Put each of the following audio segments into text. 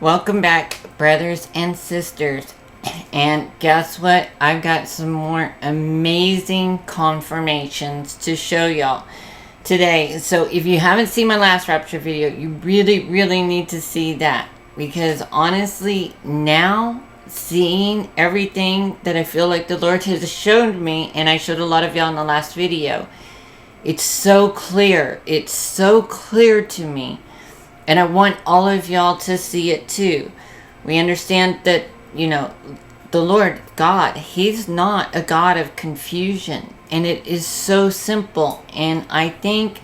Welcome back, brothers and sisters. And guess what? I've got some more amazing confirmations to show y'all today. So if you haven't seen my last rapture video, you really need to see that. Because honestly, now seeing everything that I feel like the Lord has showed me, and I showed a lot of y'all in the last video, it's so clear. It's so clear to me. And I want all of y'all to see it too. We understand that, the Lord God, He's not a God of confusion. And it is so simple. And I think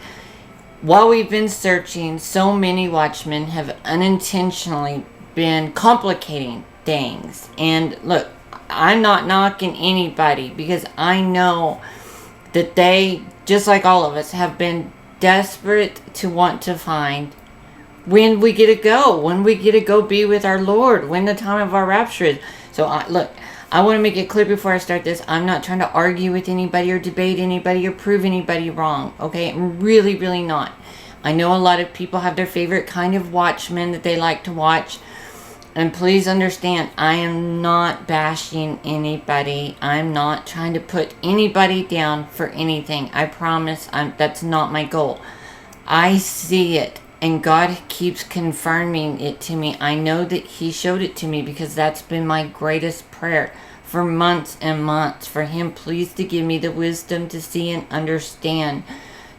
while we've been searching, so many watchmen have unintentionally been complicating things. And look, I'm not knocking anybody, because I know that they, just like all of us, have been desperate to want to find when we get to go be with our Lord, when the time of our rapture is. So I want to make it clear before I start this, I'm not trying to argue with anybody or debate anybody or prove anybody wrong, okay? I'm really not. I know a lot of people have their favorite kind of watchmen that they like to watch. And please understand, I am not bashing anybody. I'm not trying to put anybody down for anything. I promise that's not my goal. I see it. And God keeps confirming it to me. I know that He showed it to me, because that's been my greatest prayer for months and months. For Him, please, to give me the wisdom to see and understand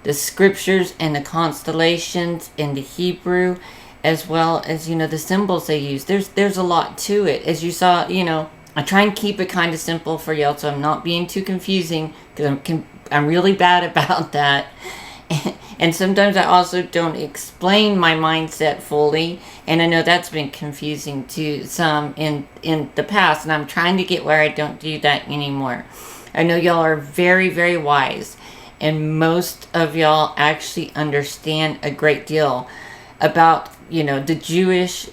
the scriptures and the constellations in the Hebrew, as well as, the symbols they use. There's a lot to it. As you saw, I try and keep it kind of simple for y'all, so I'm not being too confusing, because I'm really bad about that. And sometimes I also don't explain my mindset fully. And I know that's been confusing to some in the past. And I'm trying to get where I don't do that anymore. I know y'all are very wise. And most of y'all actually understand a great deal about, the Jewish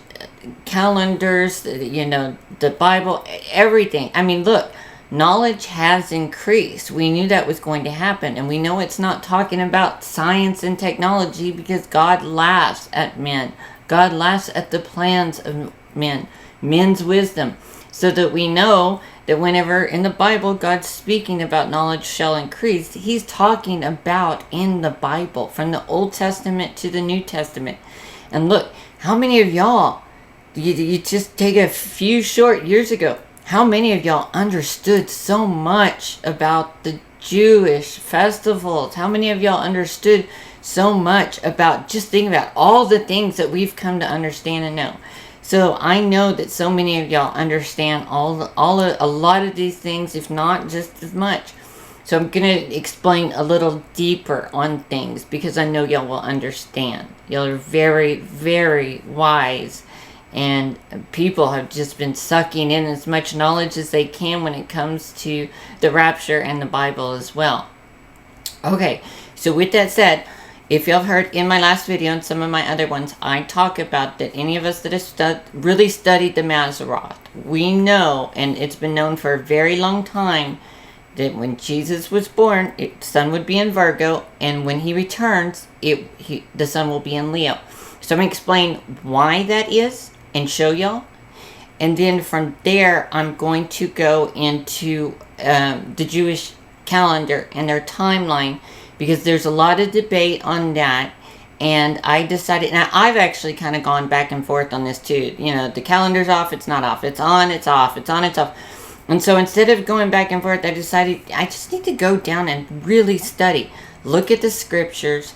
calendars, the Bible, everything. I mean, look. Knowledge has increased. We knew that was going to happen. And we know it's not talking about science and technology, because God laughs at men. God laughs at the plans of men. Men's wisdom. So that we know that whenever in the Bible God's speaking about knowledge shall increase, He's talking about in the Bible, from the Old Testament to the New Testament. And look, how many of y'all, you just take a few short years ago, how many of y'all understood so much about the Jewish festivals? How many of y'all understood so much about, just thinking about all the things that we've come to understand and know? So I know that so many of y'all understand a lot of these things, if not just as much. So I'm going to explain a little deeper on things, because I know y'all will understand. Y'all are very wise. And people have just been sucking in as much knowledge as they can when it comes to the rapture and the Bible as well. Okay, so with that said, if y'all have heard in my last video and some of my other ones, I talk about that any of us that have really studied the Mazzaroth, we know, and it's been known for a very long time, that when Jesus was born, the sun would be in Virgo, and when He returns, the sun will be in Leo. So I'm going to explain why that is and show y'all. And then from there, I'm going to go into the Jewish calendar and their timeline, because there's a lot of debate on that. And I decided, now I've actually kind of gone back and forth on this too. The calendar's off, it's not off, it's on, it's off, it's on, it's off. And so instead of going back and forth, I decided I just need to go down and really study. Look at the scriptures.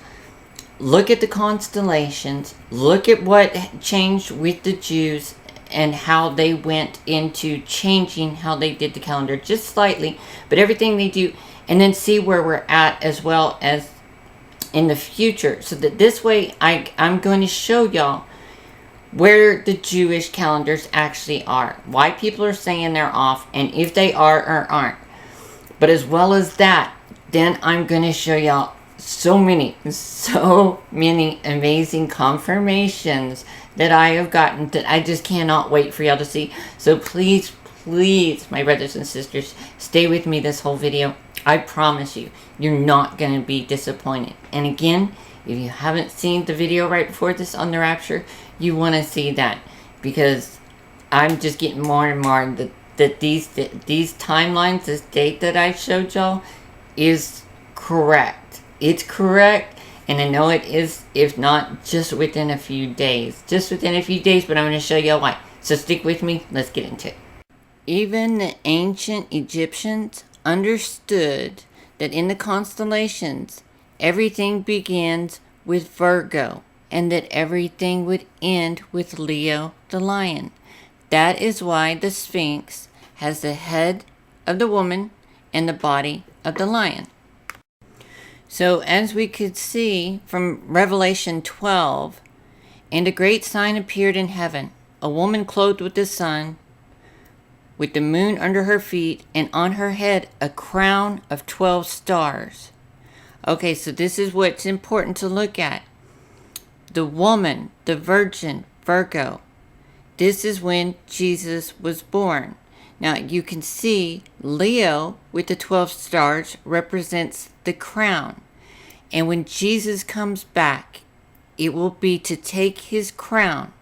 Look at the constellations, look at what changed with the Jews and how they went into changing how they did the calendar, just slightly, but everything they do, and then see where we're at as well as in the future. So that this way I'm going to show y'all where the Jewish calendars actually are, why people are saying they're off, and if they are or aren't. But as well as that, then I'm going to show y'all so many amazing confirmations that I have gotten that I just cannot wait for y'all to see. So please, my brothers and sisters, stay with me this whole video. I promise you, you're not going to be disappointed. And again, if you haven't seen the video right before this on the rapture, you want to see that. because I'm just getting more and more that these timelines, this date that I showed y'all, is correct. It's correct, and I know it is, if not just within a few days. Just within a few days, but I'm going to show y'all why. So stick with me. Let's get into it. Even the ancient Egyptians understood that in the constellations, everything begins with Virgo, and that everything would end with Leo the lion. That is why the Sphinx has the head of the woman and the body of the lion. So as we could see from Revelation 12, and a great sign appeared in heaven, a woman clothed with the sun, with the moon under her feet, and on her head a crown of 12 stars. Okay, so this is what's important to look at. The woman, the virgin, Virgo. This is when Jesus was born. Now you can see Leo with the 12 stars represents the crown. And when Jesus comes back, it will be to take his crown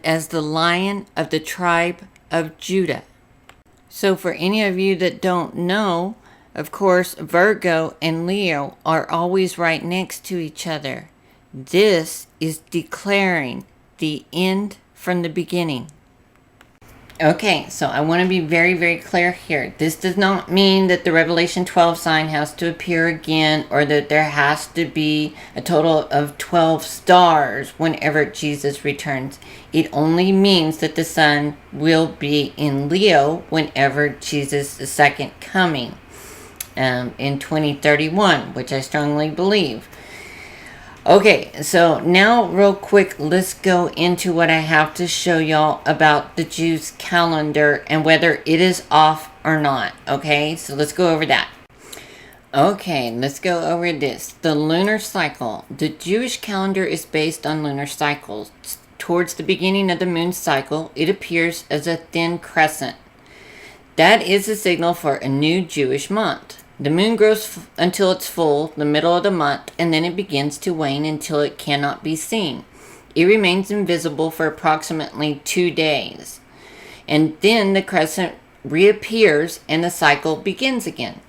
as the Lion of the tribe of Judah. So for any of you that don't know, of course, Virgo and Leo are always right next to each other. This is declaring the end from the beginning. Okay, so I want to be very, very clear here. This does not mean that the Revelation 12 sign has to appear again, or that there has to be a total of 12 stars whenever Jesus returns. It only means that the sun will be in Leo whenever Jesus' second coming in 2031, which I strongly believe. Okay, so now real quick, let's go into what I have to show y'all about the Jews' calendar and whether it is off or not. Okay, so let's go over that. Okay, let's go over this. The lunar cycle. The Jewish calendar is based on lunar cycles. Towards the beginning of the moon cycle, it appears as a thin crescent. That is a signal for a new Jewish month. The moon grows until it's full, the middle of the month, and then it begins to wane until it cannot be seen. It remains invisible for approximately 2 days. And then the crescent reappears and the cycle begins again.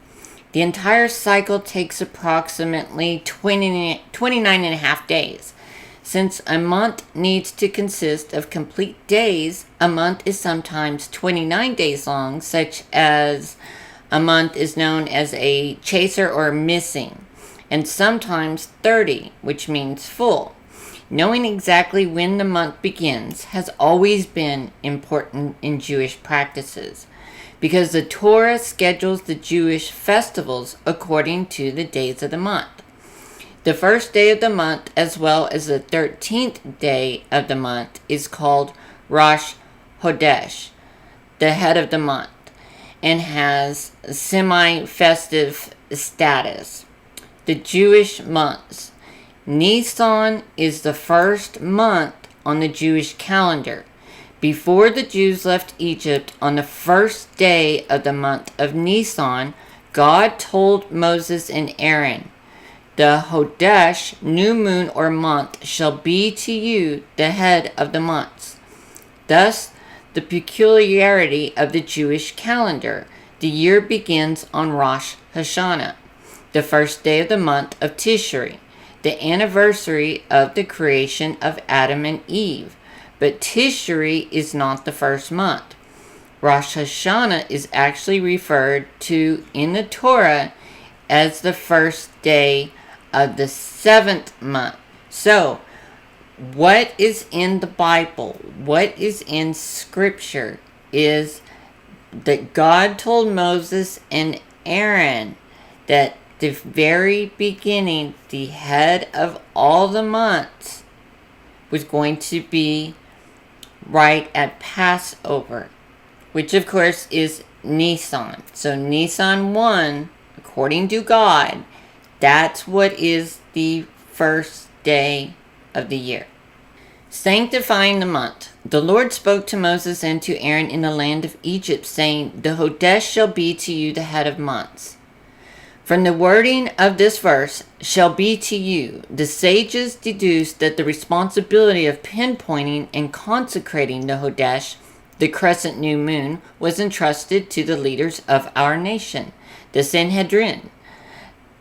The entire cycle takes approximately 29 and a half days. Since a month needs to consist of complete days, a month is sometimes 29 days long, such as a month is known as a chaser or missing, and sometimes 30, which means full. Knowing exactly when the month begins has always been important in Jewish practices, because the Torah schedules the Jewish festivals according to the days of the month. The first day of the month, as well as the 13th day of the month, is called Rosh Hodesh, the head of the month, and has semi-festive status. The Jewish months. Nisan is the first month on the Jewish calendar. Before the Jews left Egypt on the first day of the month of Nisan, God told Moses and Aaron, "The Hodesh, new moon or month, shall be to you the head of the months." Thus, the peculiarity of the Jewish calendar. The year begins on Rosh Hashanah, the first day of the month of Tishri, the anniversary of the creation of Adam and Eve. But Tishri is not the first month. Rosh Hashanah is actually referred to in the Torah as the first day of the 7th month. So, what is in the Bible, what is in Scripture, is that God told Moses and Aaron that the very beginning, the head of all the months, was going to be right at Passover, which of course is Nisan. So Nisan 1, according to God, that's what is the first day of the year. Sanctifying the month. The Lord spoke to Moses and to Aaron in the land of Egypt, saying, "The Hodesh shall be to you the head of months. From the wording of this verse, shall be to you, the sages deduce that the responsibility of pinpointing and consecrating the Hodesh, the crescent new moon, was entrusted to the leaders of our nation, the Sanhedrin,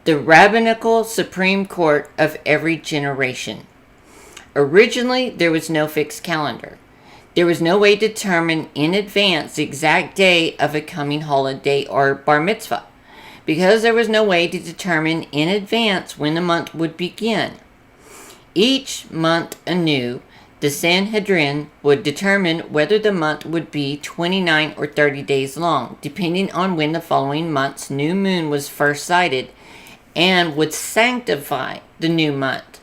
the rabbinical supreme court of every generation. Originally, there was no fixed calendar. There was no way to determine in advance the exact day of a coming holiday or bar mitzvah, because there was no way to determine in advance when the month would begin. Each month anew, the Sanhedrin would determine whether the month would be 29 or 30 days long, depending on when the following month's new moon was first sighted, and would sanctify the new month.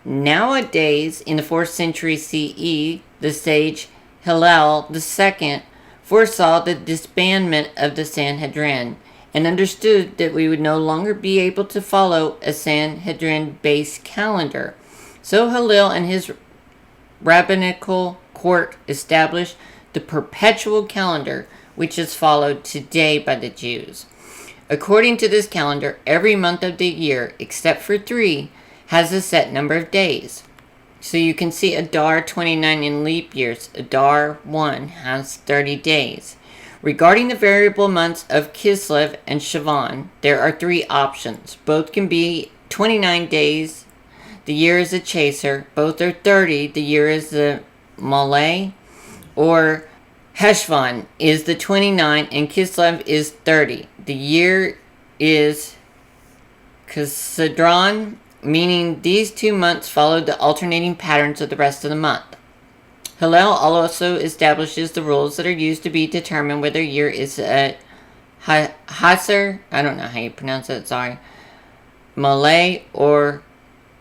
Nowadays, in the 4th century CE, the sage Hillel II foresaw the disbandment of the Sanhedrin, and understood that we would no longer be able to follow a Sanhedrin-based calendar. So Hillel and his rabbinical court established the Perpetual Calendar, which is followed today by the Jews. According to this calendar, every month of the year, except for 3, has a set number of days. So you can see Adar 29 in leap years. Adar 1 has 30 days. Regarding the variable months of Kislev and Sivan, there are 3 options. Both can be 29 days. The year is a chaser. Both are 30. The year is the Malay. Or Heshvan is the 29 and Kislev is 30. The year is Kisadron, meaning these 2 months follow the alternating patterns of the rest of the month. Hillel also establishes the rules that are used to be determined whether a year is a Hasar, I don't know how you pronounce it, sorry, Malay or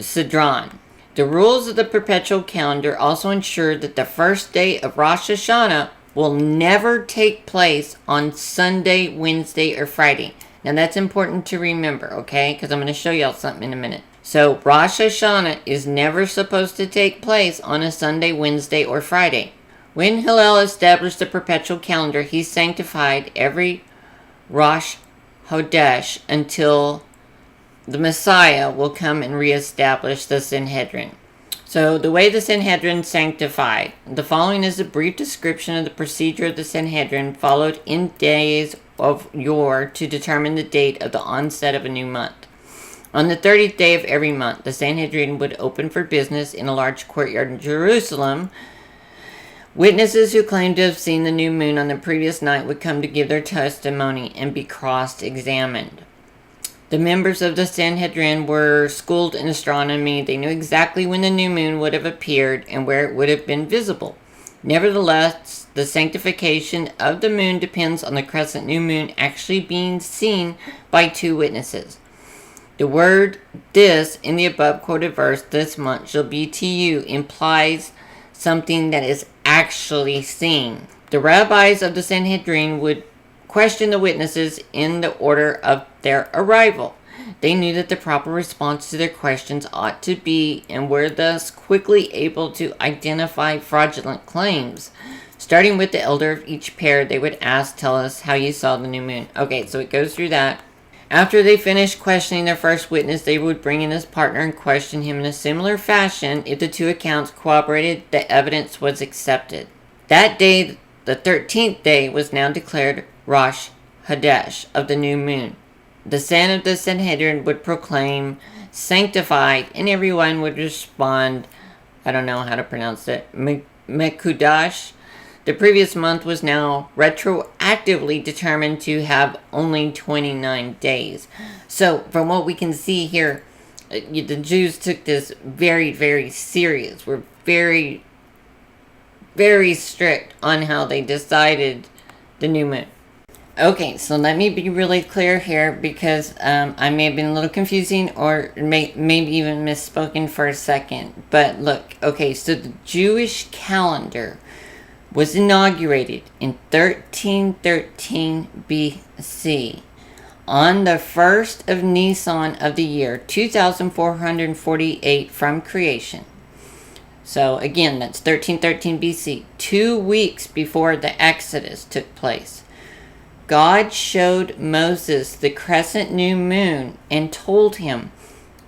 Sidron. The rules of the Perpetual Calendar also ensure that the first day of Rosh Hashanah will never take place on Sunday, Wednesday, or Friday. Now that's important to remember, okay? Because I'm going to show y'all something in a minute. So Rosh Hashanah is never supposed to take place on a Sunday, Wednesday, or Friday. When Hillel established the Perpetual Calendar, he sanctified every Rosh Hodesh until the Messiah will come and reestablish the Sanhedrin. So the way the Sanhedrin sanctified. The following is a brief description of the procedure of the Sanhedrin followed in days of yore to determine the date of the onset of a new month. On the 30th day of every month, the Sanhedrin would open for business in a large courtyard in Jerusalem. Witnesses who claimed to have seen the new moon on the previous night would come to give their testimony and be cross-examined. The members of the Sanhedrin were schooled in astronomy. They knew exactly when the new moon would have appeared and where it would have been visible. Nevertheless, the sanctification of the moon depends on the crescent new moon actually being seen by 2 witnesses. The word "this" in the above quoted verse, "this month shall be to you," implies something that is actually seen. The rabbis of the Sanhedrin would question the witnesses in the order of their arrival. They knew that the proper response to their questions ought to be, and were thus quickly able to identify fraudulent claims. Starting with the elder of each pair, they would ask, "Tell us how you saw the new moon." Okay, so it goes through that. After they finished questioning their first witness, they would bring in his partner and question him in a similar fashion. If the 2 accounts corroborated, the evidence was accepted. That day, the 13th day, was now declared Rosh Hodesh of the new moon. The son of the Sanhedrin would proclaim, "Sanctified," and everyone would respond, I don't know how to pronounce it, Mekudash. The previous month was now retroactively determined to have only 29 days. So, from what we can see here, the Jews took this very, very serious. Were very, very strict on how they decided the new moon. Okay, so let me be really clear here, because I may have been a little confusing or maybe even misspoken for a second. But look, okay, so the Jewish calendar was inaugurated in 1313 BC on the 1st of Nisan of the year 2448 from creation. So again, that's 1313 BC, 2 weeks before the Exodus took place. God showed Moses the crescent new moon and told him,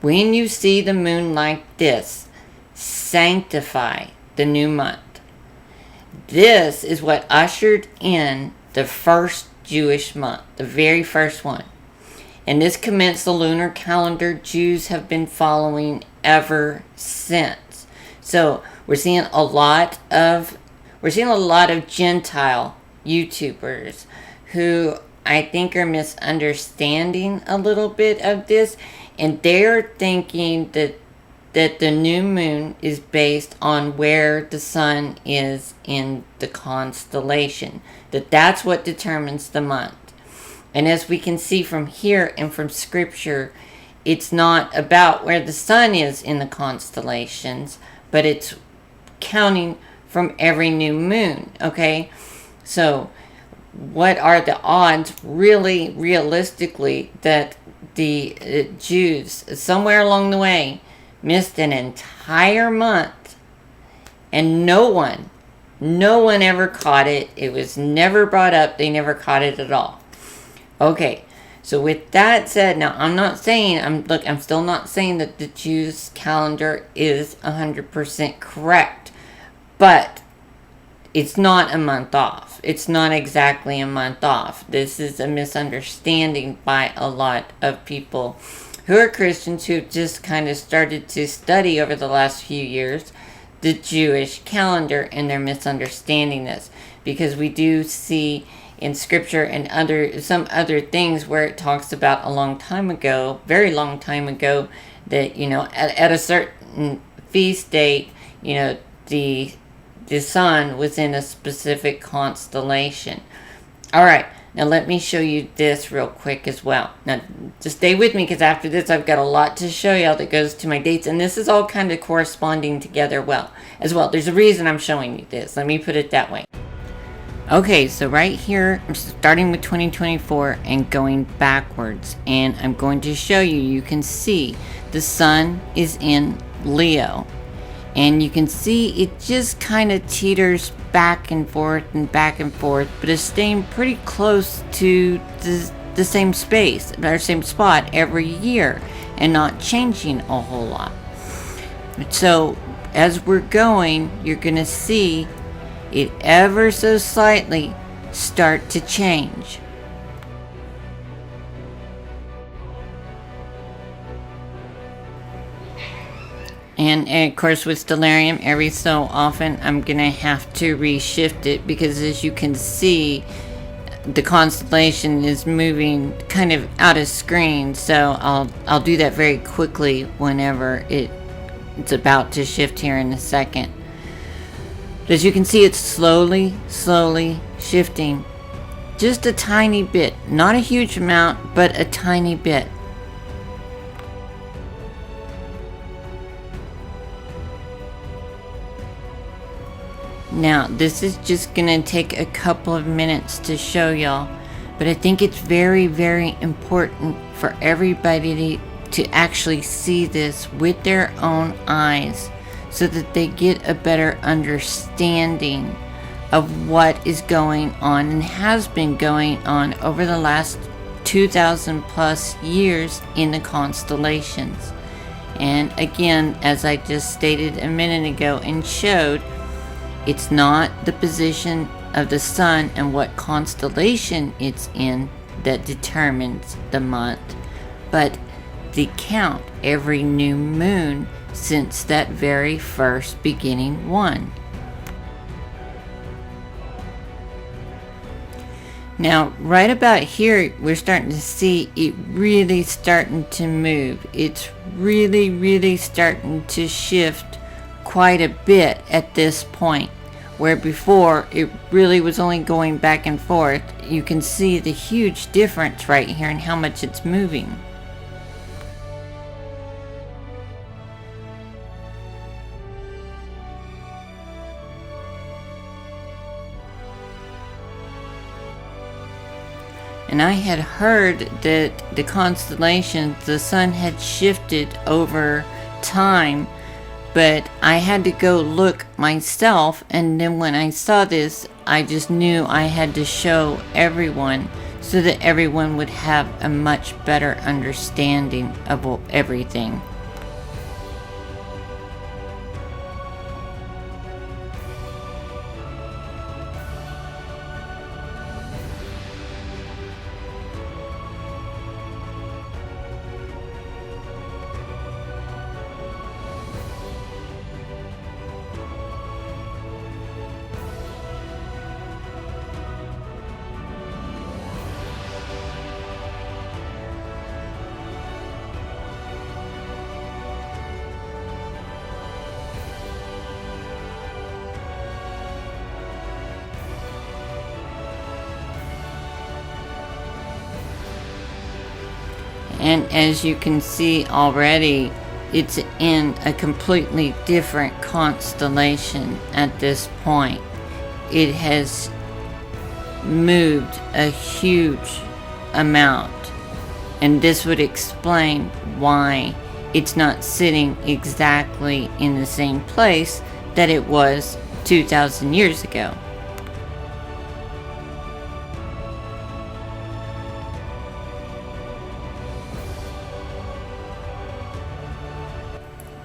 when you see the moon like this, sanctify the new month. This is what ushered in the first Jewish month, the very first one. And this commenced the lunar calendar Jews have been following ever since. So we're seeing a lot of Gentile YouTubers who I think are misunderstanding a little bit of this, and they're thinking that the new moon is based on where the sun is in the constellation, that's what determines the month. And as we can see from here and from scripture, it's not about where the sun is in the constellations, but it's counting from every new moon, okay? So what are the odds, really, realistically, that the Jews, somewhere along the way, missed an entire month and no one ever caught it? It was never brought up. They never caught it at all. Okay, so with that said, now I'm still not saying that the Jews' calendar is 100% correct, but it's not a month off. It's not exactly a month off. This is a misunderstanding by a lot of people who are Christians who've just kind of started to study over the last few years the Jewish calendar, and they're misunderstanding this, because we do see in scripture and some other things where it talks about a long time ago, very long time ago, that, at a certain feast date, the sun was in a specific constellation. All right, now let me show you this real quick as well. Now, just stay with me, because after this I've got a lot to show y'all that goes to my dates, and this is all kind of corresponding together as well. There's a reason I'm showing you this. Let me put it that way. Okay, so right here, I'm starting with 2024 and going backwards, and I'm going to show you can see the sun is in Leo, and you can see it just kind of teeters back and forth, but it's staying pretty close to the same space, or same spot every year, and not changing a whole lot. So as we're going, you're going to see it ever so slightly start to change. And of course with stellarium, every so often I'm gonna have to reshift it, because as you can see, the constellation is moving kind of out of screen. So I'll do that very quickly whenever it's about to shift here in a second. But as you can see, it's slowly shifting, just a tiny bit, not a huge amount, but a tiny bit. Now, this is just gonna take a couple of minutes to show y'all, but I think it's very, very important for everybody to actually see this with their own eyes, so that they get a better understanding of what is going on and has been going on over the last 2,000 plus years in the constellations. And again, as I just stated a minute ago and showed, it's not the position of the sun and what constellation it's in that determines the month, but the count every new moon since that very first beginning one. Now, right about here, we're starting to see it really starting to move. It's really starting to shift quite a bit at this point, where before it really was only going back and forth. You can see the huge difference right here in how much it's moving. And I had heard that the constellations, the sun had shifted over time, but I had to go look myself, and then when I saw this, I just knew I had to show everyone so that everyone would have a much better understanding of everything. And as you can see already, it's in a completely different constellation at this point. It has moved a huge amount, and this would explain why it's not sitting exactly in the same place that it was 2,000 years ago.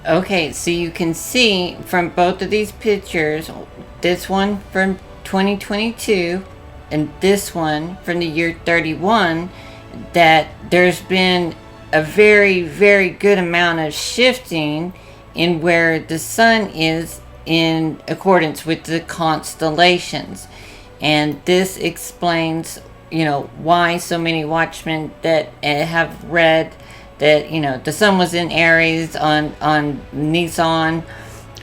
Okay, so you can see from both of these pictures, this one from 2022 and this one from the year 31, that there's been a very, very good amount of shifting in where the sun is in accordance with the constellations. And this explains, why so many watchmen that have read that, the sun was in Aries on Nisan,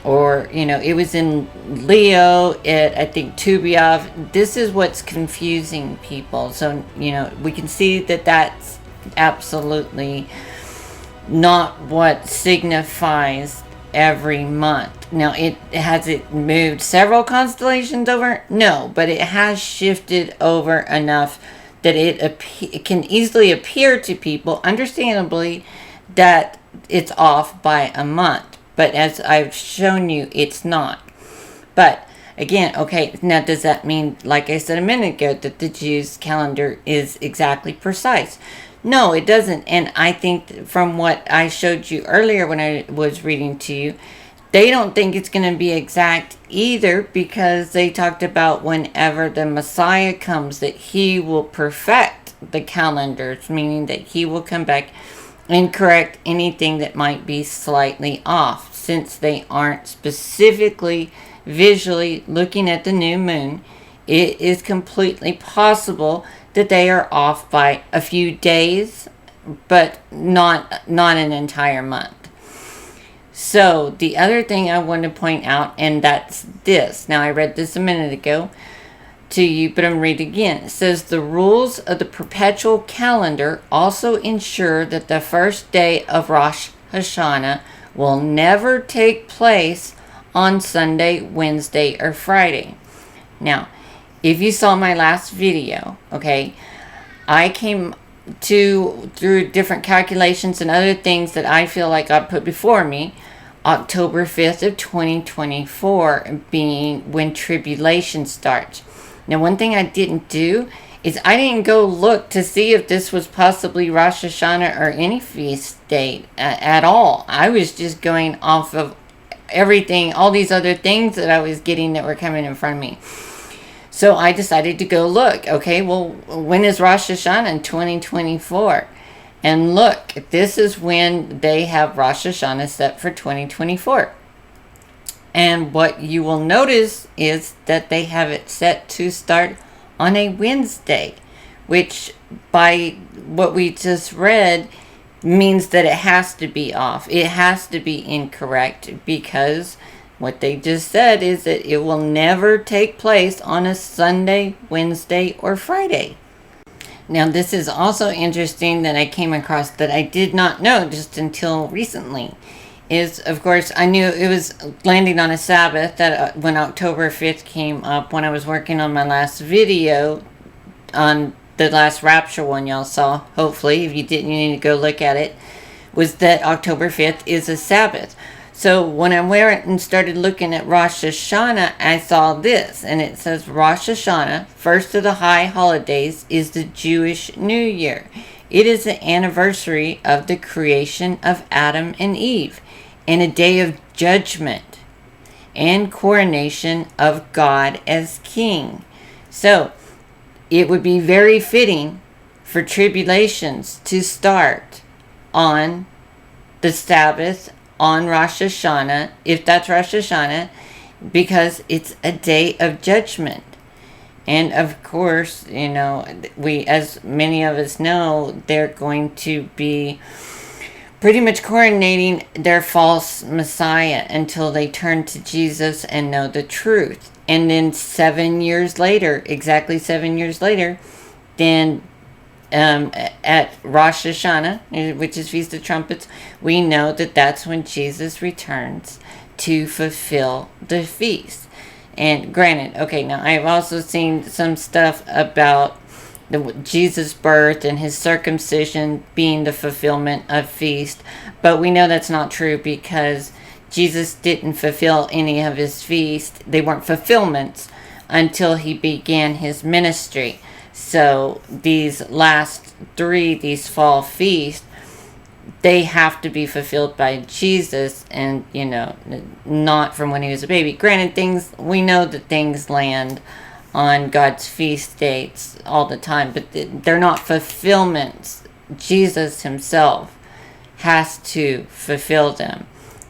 or, it was in Leo at, I think, Tubiov. This is what's confusing people. So, we can see that that's absolutely not what signifies every month. Now, has it moved several constellations over? No, but it has shifted over enough that it can easily appear to people, understandably, that it's off by a month. But as I've shown you, it's not. But again, okay, now does that mean, like I said a minute ago, that the Jews' calendar is exactly precise? No, it doesn't. And I think from what I showed you earlier when I was reading to you, they don't think it's going to be exact either, because they talked about whenever the Messiah comes that he will perfect the calendars, meaning that he will come back and correct anything that might be slightly off. Since they aren't specifically visually looking at the new moon, it is completely possible that they are off by a few days, but not an entire month. So the other thing I want to point out, and that's this. Now, I read this a minute ago to you, but I'm reading again. It says, the rules of the Perpetual Calendar also ensure that the first day of Rosh Hashanah will never take place on Sunday, Wednesday, or Friday. Now, if you saw my last video, okay, I came through different calculations and other things that I feel like God put before me, October 5th of 2024 being when tribulation starts. Now, one thing I didn't do is I didn't go look to see if this was possibly Rosh Hashanah or any feast date at all. I was just going off of everything, all these other things that I was getting that were coming in front of me. So I decided to go look. Okay, well, when is Rosh Hashanah in 2024? And look, this is when they have Rosh Hashanah set for 2024. And what you will notice is that they have it set to start on a Wednesday, which by what we just read means that it has to be off. It has to be incorrect, because what they just said is that it will never take place on a Sunday, Wednesday, or Friday. Now, this is also interesting that I came across that I did not know just until recently. Is, of course, I knew it was landing on a Sabbath that when October 5th came up, when I was working on my last video, on the last rapture one y'all saw, hopefully, if you didn't, you need to go look at it, was that October 5th is a Sabbath. So when I went and started looking at Rosh Hashanah, I saw this, and it says Rosh Hashanah, first of the high holidays, is the Jewish New Year. It is the anniversary of the creation of Adam and Eve, and a day of judgment and coronation of God as King. So it would be very fitting for tribulations to start on the Sabbath on Rosh Hashanah, if that's Rosh Hashanah, because it's a day of judgment. And of course, we, as many of us know, they're going to be pretty much coronating their false Messiah until they turn to Jesus and know the truth. And then 7 years later, exactly 7 years later, then at Rosh Hashanah, which is Feast of Trumpets, we know that that's when Jesus returns to fulfill the feast. And granted, okay, now I've also seen some stuff about Jesus' birth and his circumcision being the fulfillment of feast, but we know that's not true because Jesus didn't fulfill any of his feasts. They weren't fulfillments until he began his ministry. So these last three, these fall feasts, they have to be fulfilled by Jesus, and not from when he was a baby. Granted, we know that things land on God's feast dates all the time, but they're not fulfillments. Jesus himself has to fulfill them,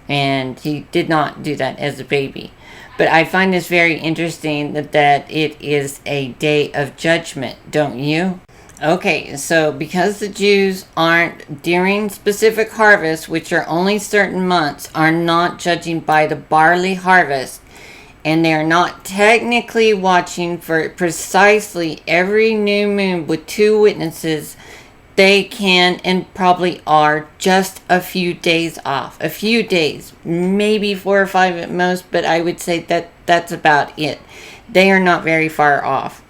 and he did not do that as a baby. But I find this very interesting that it is a day of judgment, don't you? Okay, so because the Jews aren't, during specific harvests, which are only certain months, are not judging by the barley harvest, and they're not technically watching for precisely every new moon with two witnesses, they can and probably are just a few days off. A few days, maybe 4 or 5 at most, but I would say that that's about it. They are not very far off.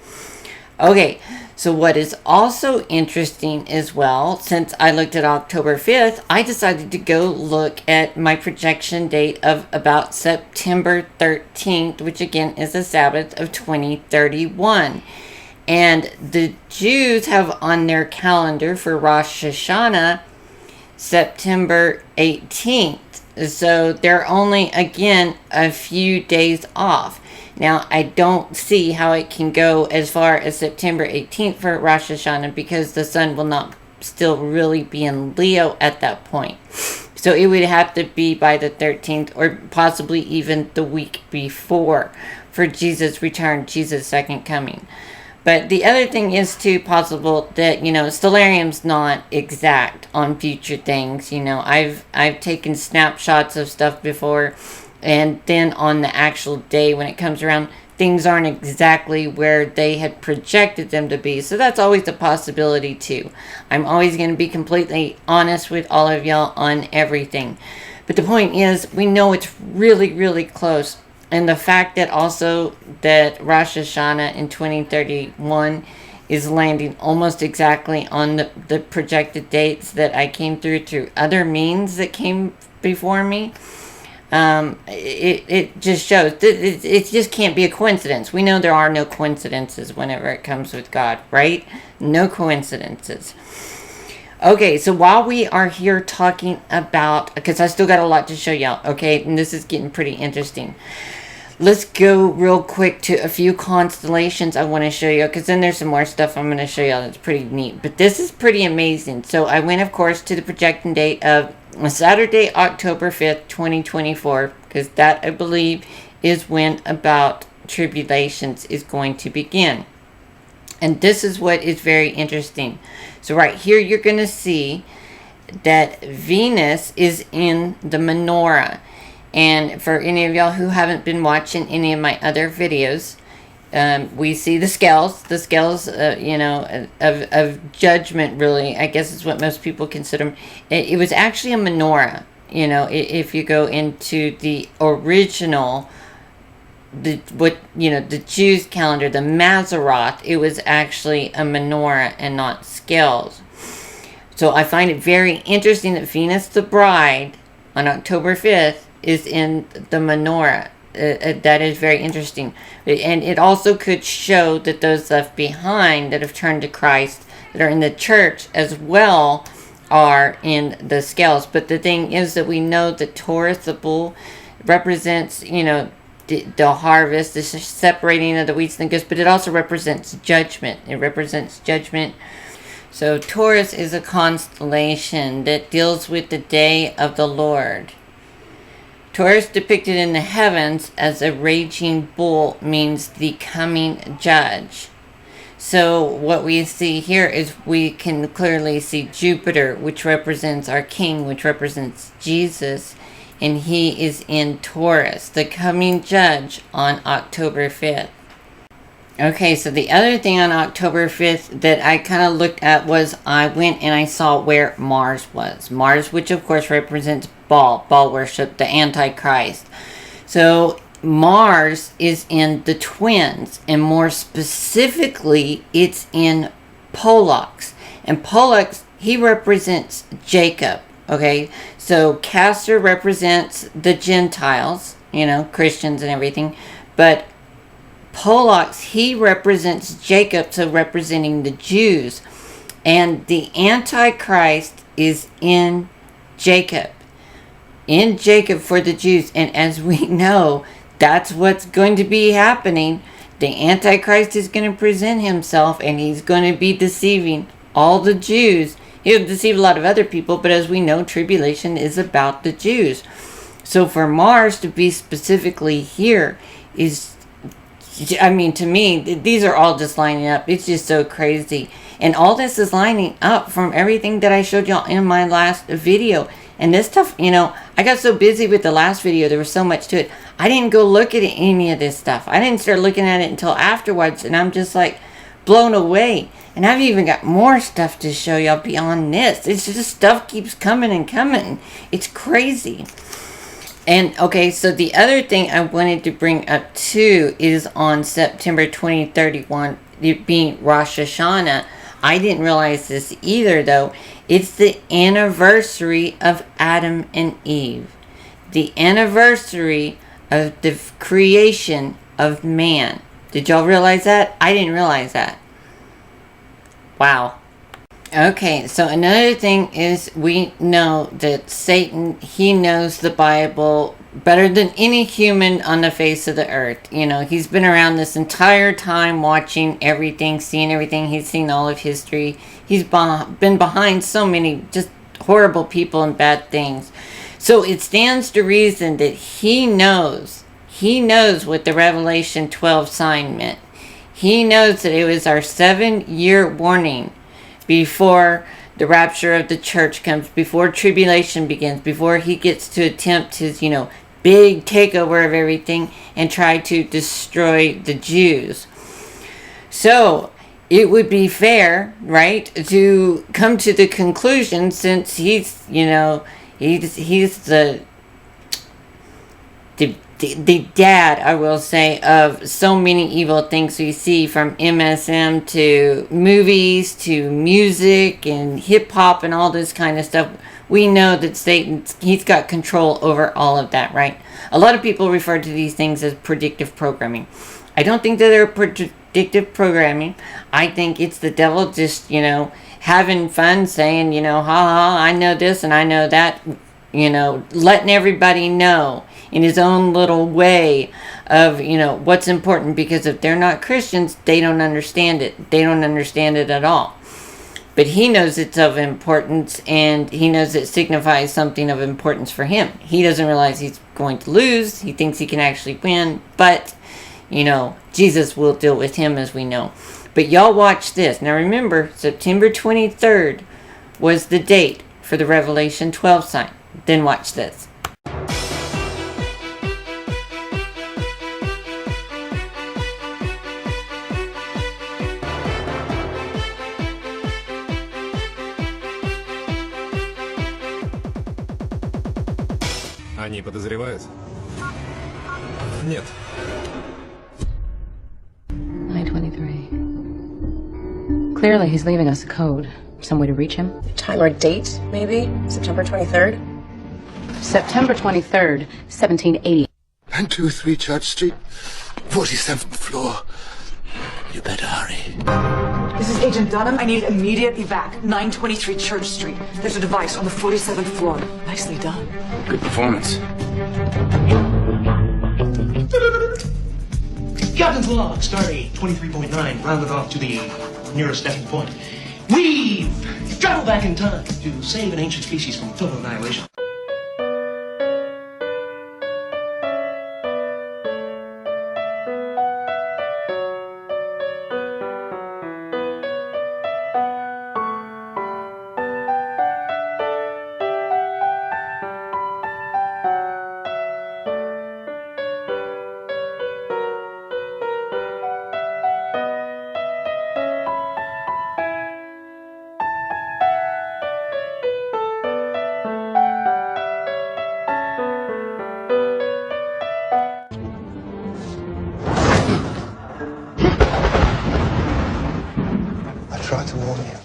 Okay, so what is also interesting as well, since I looked at October 5th, I decided to go look at my projection date of about September 13th, which again is the Sabbath of 2031. And the Jews have on their calendar for Rosh Hashanah September 18th. So they're only, again, a few days off. Now, I don't see how it can go as far as September 18th for Rosh Hashanah because the sun will not still really be in Leo at that point. So it would have to be by the 13th or possibly even the week before for Jesus' return, Jesus' second coming. But the other thing is too possible that, stellarium's not exact on future things. I've taken snapshots of stuff before, and then on the actual day when it comes around, things aren't exactly where they had projected them to be. So that's always a possibility too. I'm always going to be completely honest with all of y'all on everything. But the point is, we know it's really, really close. And the fact that also that Rosh Hashanah in 2031 is landing almost exactly on the projected dates that I came through other means that came before me, it just shows that it just can't be a coincidence. We know there are no coincidences whenever it comes with God, right? No coincidences. Okay, so while we are here talking about, because I still got a lot to show y'all, okay, and this is getting pretty interesting. Let's go real quick to a few constellations I want to show you, because then there's some more stuff I'm going to show you that's pretty neat. But this is pretty amazing. So I went, of course, to the projecting date of Saturday, October 5th, 2024, because that, I believe, is when about tribulations is going to begin. And this is what is very interesting. So right here, you're going to see that Venus is in the menorah. And for any of y'all who haven't been watching any of my other videos, we see the scales, of judgment, really, I guess is what most people consider them. It was actually a menorah, if you go into the original, the Jews' calendar, the Mazzaroth, it was actually a menorah and not scales. So I find it very interesting that Venus the bride on October 5th is in the menorah. That is very interesting. And it also could show that those left behind that have turned to Christ, that are in the church as well, are in the scales. But the thing is that we know that Taurus, the bull, represents, the harvest, the separating of the wheat and the goods, but it also represents judgment. It represents judgment. So Taurus is a constellation that deals with the day of the Lord. Taurus, depicted in the heavens as a raging bull, means the coming judge. So what we see here is we can clearly see Jupiter, which represents our king, which represents Jesus, and he is in Taurus, the coming judge, on October 5th. Okay, so the other thing on October 5th that I kind of looked at was I went and I saw where Mars was. Mars, which of course represents Baal worship, the Antichrist. So Mars is in the twins, and more specifically, it's in Pollux. And Pollux, he represents Jacob. Okay, so Castor represents the Gentiles, Christians and everything, but Pollux, he represents Jacob, so representing the Jews. And the Antichrist is in Jacob. In Jacob for the Jews. And as we know, that's what's going to be happening. The Antichrist is going to present himself, and he's going to be deceiving all the Jews. He'll deceive a lot of other people, but as we know, tribulation is about the Jews. So for Mars to be specifically here is, to me, these are all just lining up. It's just so crazy. And all this is lining up from everything that I showed y'all in my last video. And this stuff, I got so busy with the last video, there was so much to it. I didn't go look at any of this stuff. I didn't start looking at it until afterwards, and I'm just like blown away. And I've even got more stuff to show y'all beyond this. It's just stuff keeps coming and coming. It's crazy. And okay, so the other thing I wanted to bring up too is on September 2031, it being Rosh Hashanah. I didn't realize this either though. It's the anniversary of Adam and Eve. The anniversary of the creation of man. Did y'all realize that? I didn't realize that. Wow. Okay, so another thing is we know that Satan, he knows the Bible better than any human on the face of the earth. He's been around this entire time watching everything, seeing everything. He's seen all of history. He's been behind so many just horrible people and bad things. So it stands to reason that he knows what the Revelation 12 sign meant. He knows that it was our 7-year warning before the rapture of the church comes, before tribulation begins, before he gets to attempt his, big takeover of everything and try to destroy the Jews. So it would be fair, right, to come to the conclusion, since he's, he's the dad, I will say, of so many evil things we see, from MSM to movies to music and hip hop and all this kind of stuff. We know that Satan, he's got control over all of that, right? A lot of people refer to these things as predictive programming. I don't think that they're predictive programming. I think it's the devil just, having fun, saying, ha ha, I know this and I know that, letting everybody know in his own little way of, what's important, because if they're not Christians, they don't understand it. They don't understand it at all. But he knows it's of importance, and he knows it signifies something of importance for him. He doesn't realize he's going to lose. He thinks he can actually win, but, Jesus will deal with him, as we know. But y'all watch this. Now remember, September 23rd was the date for the Revelation 12 sign. Then watch this. Они подозревают? Нет. 9:23. Clearly, he's leaving us a code. Some way to reach him? Time or date, maybe? September 23rd? September 23rd, 1780. 923 Church Street, 47th floor. You better hurry. This is Agent Dunham. I need immediate evac. 923 Church Street. There's a device on the 47th floor. Nicely done. Good performance. Captain's log, stardate 23.9, rounded off to the nearest decimal point. We've traveled back in time to save an ancient species from total annihilation. I tried to warn you.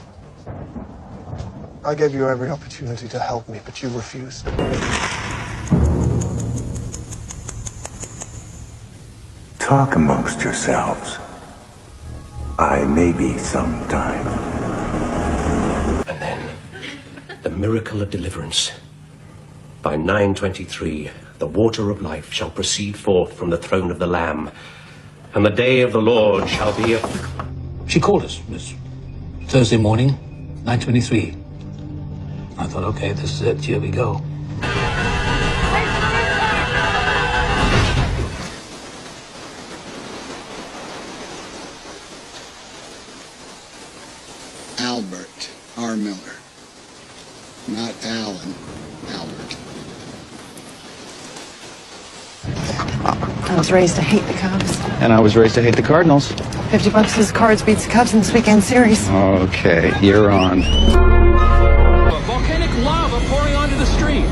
I gave you every opportunity to help me, but you refused. Talk amongst yourselves. I may be sometime. And then, the miracle of deliverance. By 9:23, the water of life shall proceed forth from the throne of the Lamb, and the day of the Lord shall be a... She called us, Miss. Thursday morning, 9:23. I thought, okay, this is it. Here we go. Albert R. Miller. Not Alan. Albert. I was raised to hate the Cubs. And I was raised to hate the Cardinals. $50 says Cards beats the Cubs in this weekend series. Okay, you're on. Volcanic lava pouring onto the street.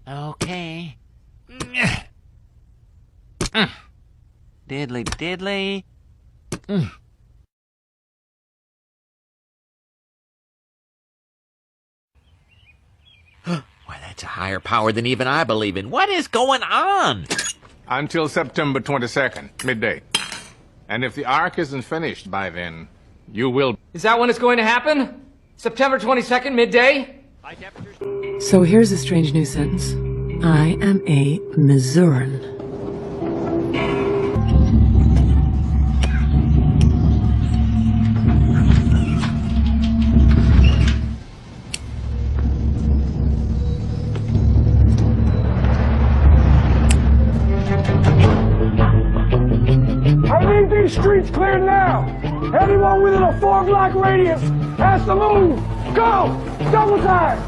Okay. Diddly diddly. Why, that's a higher power than even I believe in. What is going on? Until September 22nd, midday. And if the arc isn't finished by then, you will... Is that when it's going to happen? September 22nd, midday? So here's a strange new sentence. I am a Mazzaroth. I need these streets cleared now! Anyone within a 4-block radius has to move! Go! Double time!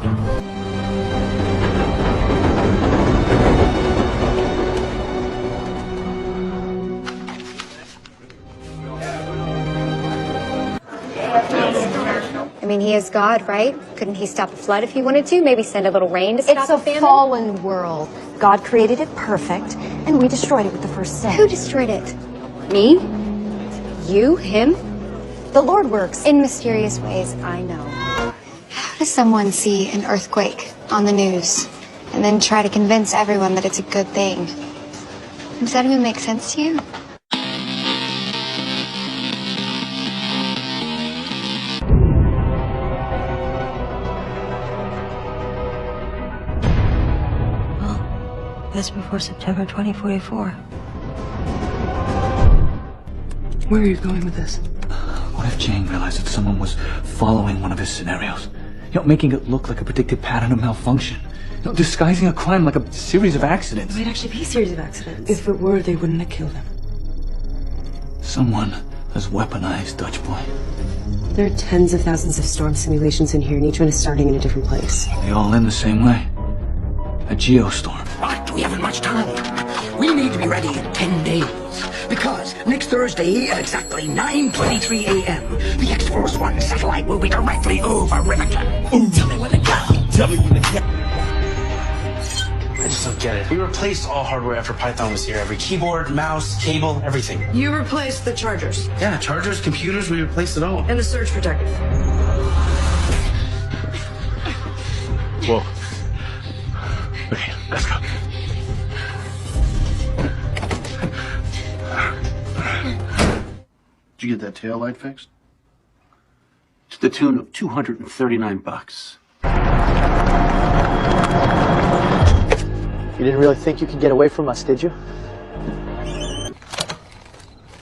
I mean, he is God, right? Couldn't he stop a flood if he wanted to? Maybe send a little rain to stop It's a famine? fallen world. God created it perfect, and we destroyed it with the first sin. Who destroyed it? Me? You? Him? The Lord works in mysterious ways, I know. How does someone see an earthquake on the news and then try to convince everyone that it's a good thing? Does that even make sense to you? That's before September 2044. Where are you going with this? What if Jane realized that someone was following one of his scenarios? You know, making it look like a predicted pattern of malfunction. You know, disguising a crime like a series of accidents. It might actually be a series of accidents. If it were, they wouldn't have killed him. Someone has weaponized Dutch Boy. There are tens of thousands of storm simulations in here, and each one is starting in a different place. They all end the same way. A geostorm. But we haven't much time. We need to be ready in 10 days. Because next Thursday at exactly 9:23 a.m., the X-Force One satellite will be directly over Rivington. Tell me when to go. Tell me when to go. I just don't get it. We replaced all hardware after Python was here. Every keyboard, mouse, cable, everything. You replaced the chargers. Yeah, chargers, computers, we replaced it all. And the surge protector. Whoa. Okay, let's go. Did you get that tail light fixed? To the tune of $239. You didn't really think you could get away from us, did you?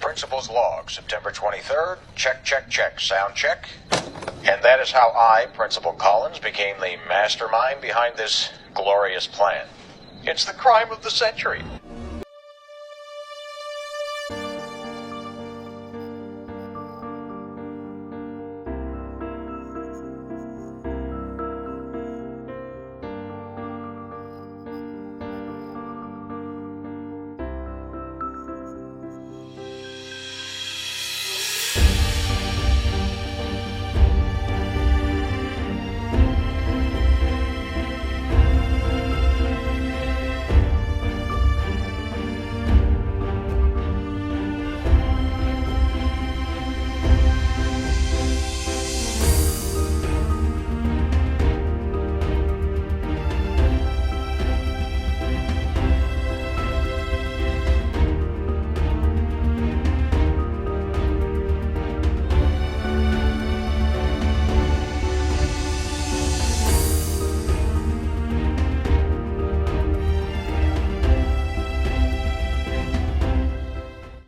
Principal's log, September 23rd. Check, check, check. Sound check. And that is how I, Principal Collins, became the mastermind behind this glorious plan. It's the crime of the century.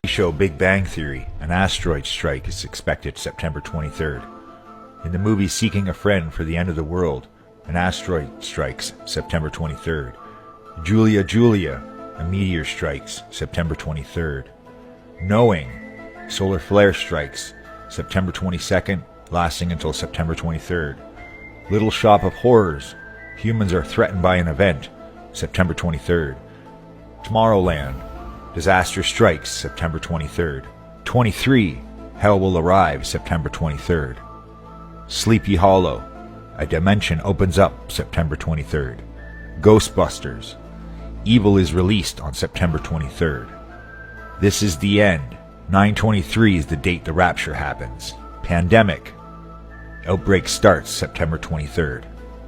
Show Big Bang Theory, an asteroid strike is expected September 23rd. In the movie Seeking a Friend for the End of the World, an asteroid strikes September 23rd. Julia Julia, a meteor strikes September 23rd. Knowing, solar flare strikes September 22nd, lasting until September 23rd. Little Shop of Horrors, humans are threatened by an event, September 23rd. Tomorrowland, disaster strikes September 23rd. 23, hell will arrive September 23rd. Sleepy Hollow, a dimension opens up September 23rd. Ghostbusters, Evil is released on September 23rd. This is the end. 9/23 is the date the rapture happens. Pandemic, outbreak starts September 23rd.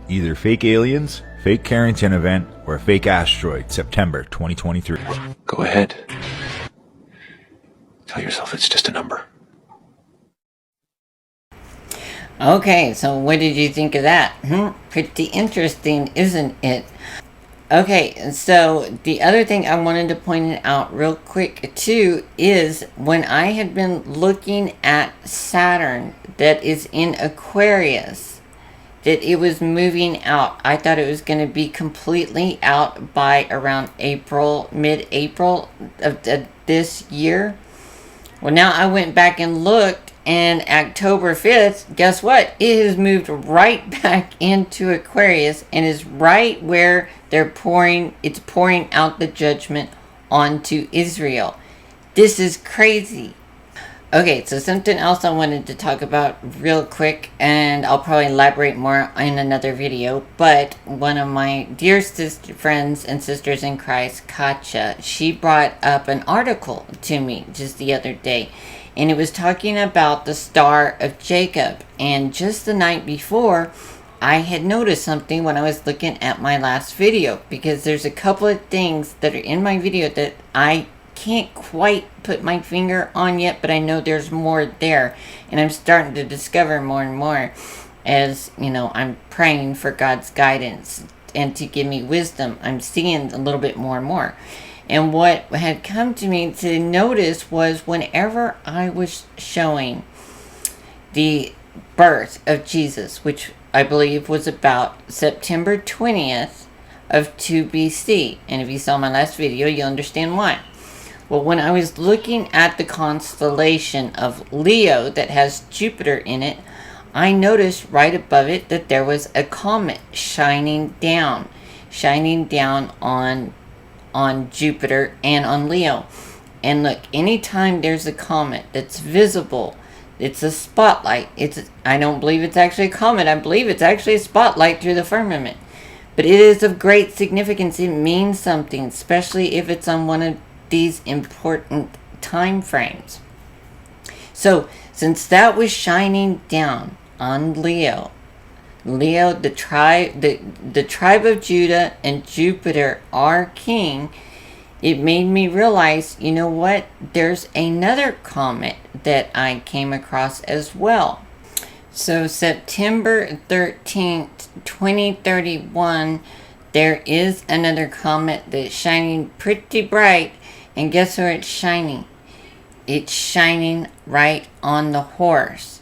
Either fake aliens, fake Carrington event, or a fake asteroid, September 2023. Go ahead. Tell yourself it's just a number. Okay, so what did you think of that? Pretty interesting, isn't it? Okay, so the other thing I wanted to point out real quick too is when I had been looking at Saturn that is in Aquarius, that it was moving out. I thought it was going to be completely out by around April, mid-April of this year. Well, now I went back and looked, and October 5th, guess what? It has moved right back into Aquarius and is right where it's pouring out the judgment onto Israel. This is crazy. Okay, so something else I wanted to talk about real quick, and I'll probably elaborate more in another video, but one of my dear friends and sisters in Christ, Katja, she brought up an article to me just the other day, and it was talking about the Star of Jacob, and just the night before, I had noticed something when I was looking at my last video, because there's a couple of things that are in my video that I can't quite put my finger on yet, but I know there's more there, and I'm starting to discover more and more as, you know, I'm praying for God's guidance and to give me wisdom. I'm seeing a little bit more and more. And what had come to me to notice was whenever I was showing the birth of Jesus, which I believe was about September 20th of 2 BC, and if you saw my last video, you'll understand why. Well, when I was looking at the constellation of Leo that has Jupiter in it, I noticed right above it that there was a comet shining down on Jupiter and on Leo. And look, anytime there's a comet that's visible, it's a spotlight. I don't believe it's actually a comet. I believe it's actually a spotlight through the firmament. But it is of great significance. It means something, especially if it's on one of these important time frames. So, since that was shining down on Leo, the tribe of Judah, and Jupiter, our king, it made me realize, you know what? There's another comet that I came across as well. So September 13th, 2031, there is another comet that's shining pretty bright. And guess where it's shining? It's shining right on the horse.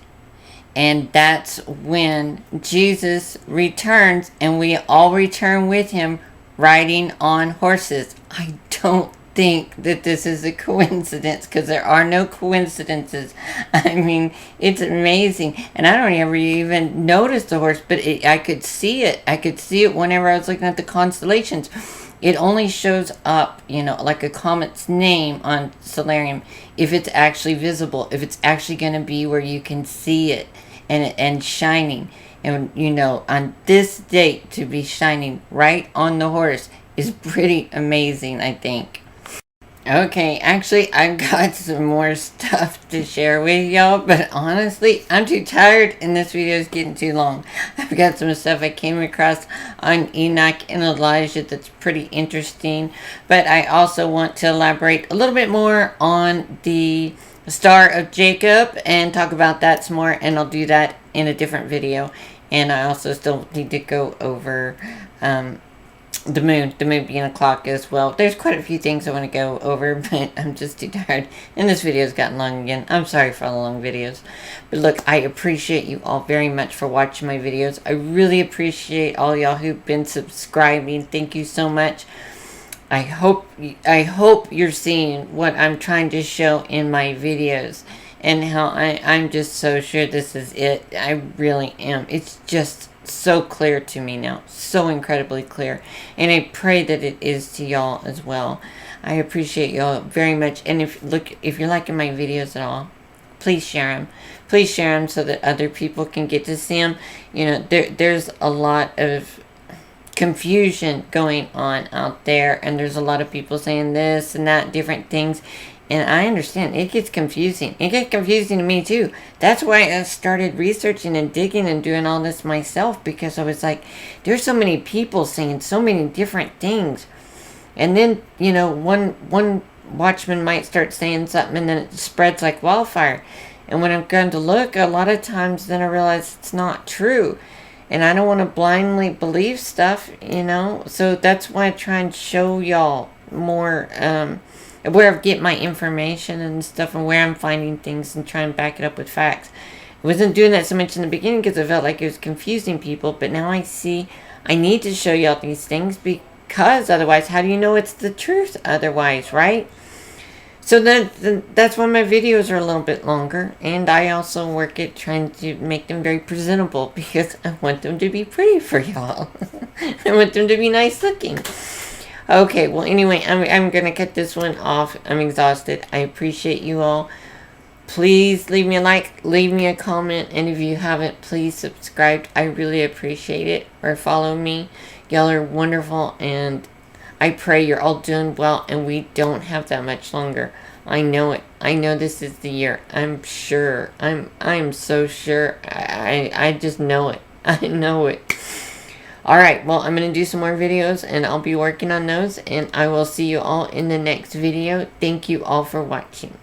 And that's when Jesus returns, and we all return with him riding on horses. I don't think that this is a coincidence, because there are no coincidences. I mean, it's amazing. And I don't ever even notice the horse, but I could see it. I could see it whenever I was looking at the constellations. It only shows up, you know, like a comet's name on Solarium if it's actually visible, if it's actually going to be where you can see it and shining. And, you know, on this date to be shining right on the horse is pretty amazing, I think. Okay, actually, I've got some more stuff to share with y'all, but honestly, I'm too tired and this video is getting too long. I've got some stuff I came across on Enoch and Elijah that's pretty interesting, but I also want to elaborate a little bit more on the Star of Jacob and talk about that some more, and I'll do that in a different video. And I also still need to go over the moon being a clock as well. There's quite a few things I want to go over, but I'm just too tired. And this video's gotten long again. I'm sorry for all the long videos. But look, I appreciate you all very much for watching my videos. I really appreciate all y'all who've been subscribing. Thank you so much. I hope you're seeing what I'm trying to show in my videos, and how I'm just so sure this is it. I really am. It's just so clear to me now, so incredibly clear, and I pray that it is to y'all as well. I appreciate y'all very much, and if you're liking my videos at all, please share them so that other people can get to see them. You know, there's a lot of confusion going on out there, and there's a lot of people saying this and that, different things. And I understand. It gets confusing. It gets confusing to me too. That's why I started researching and digging and doing all this myself, because I was like, there's so many people saying so many different things. And then, you know, one watchman might start saying something, and then it spreads like wildfire. And when I'm going to look, a lot of times then I realize it's not true. And I don't want to blindly believe stuff, you know. So that's why I try and show y'all more where I get my information and stuff, and where I'm finding things, and try and back it up with facts. I wasn't doing that so much in the beginning because I felt like it was confusing people, but now I see I need to show y'all these things, because otherwise, how do you know it's the truth otherwise, right? So that's why my videos are a little bit longer, and I also work at trying to make them very presentable, because I want them to be pretty for y'all. I want them to be nice looking. Okay, well, anyway, I'm going to cut this one off. I'm exhausted. I appreciate you all. Please leave me a like, leave me a comment, and if you haven't, please subscribe. I really appreciate it. Or follow me. Y'all are wonderful, and I pray you're all doing well, and we don't have that much longer. I know it. I know this is the year. I'm sure. I'm so sure. I just know it. I know it. Alright, well, I'm going to do some more videos, and I'll be working on those, and I will see you all in the next video. Thank you all for watching.